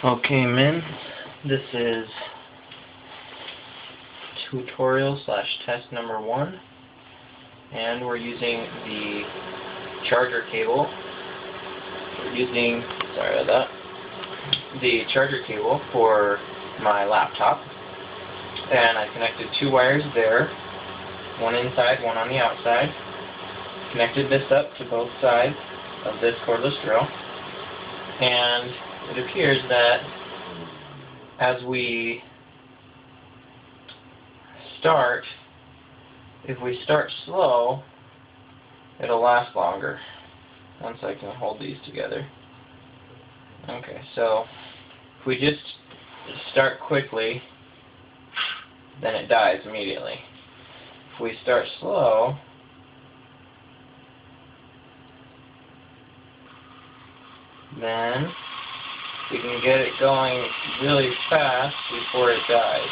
Okay, men, this is tutorial / test number 1, and we're using the charger cable. Sorry about that, the charger cable for my laptop, and I connected 2 wires there, one inside, one on the outside. Connected this up to both sides of this cordless drill, and it appears that as we start, if we start slow, it'll last longer. Once I can hold these together. Okay, so if we just start quickly, then it dies immediately. If we start slow, then we can get it going really fast before it dies.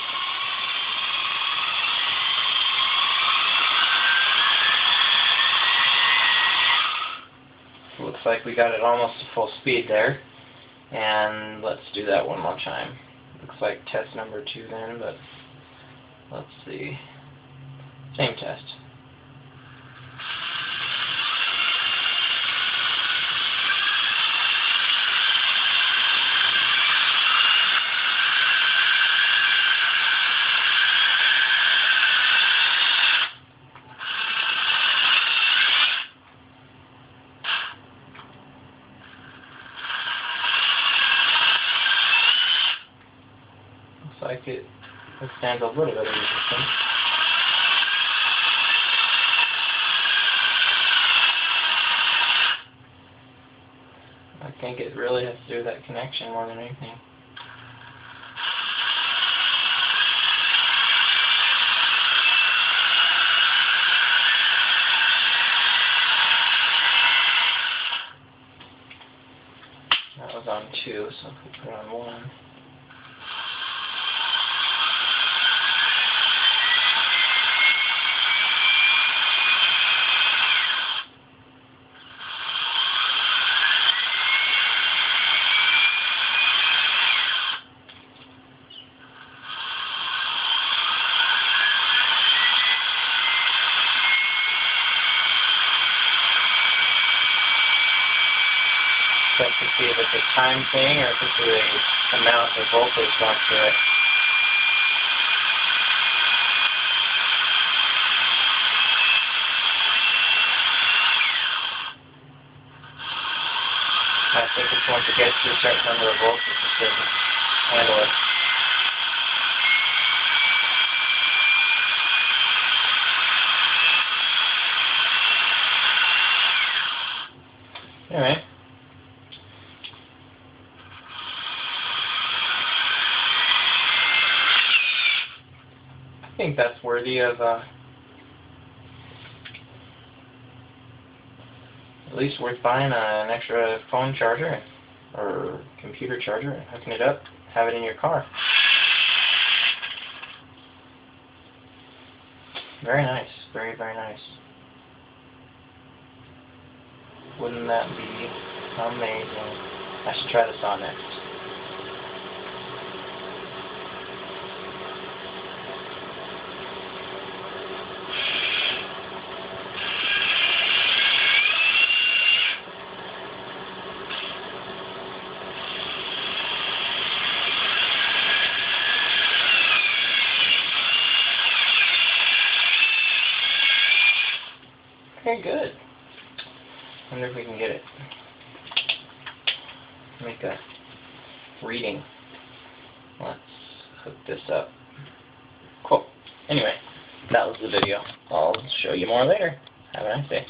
Looks like we got it almost to full speed there. And let's do that one more time. Looks like test number 2 then, but let's see. Same test. Like it withstands a little bit of resistance. I think it really has to do with that connection more than anything. That was on 2, so if we put it on 1. Check to see if it's a time thing or if it's the amount of voltage going through it. I think it's once it gets to a certain number of volts, it just doesn't handle it. Alright. I think that's worthy of at least worth buying an extra phone charger or computer charger and hooking it up, have it in your car. Very nice, very, very nice. Wouldn't that be amazing? I should try the saw next. Okay, good. Wonder if we can get it. Make a reading. Let's hook this up. Cool. Anyway, that was the video. I'll show you more later. Have a nice day.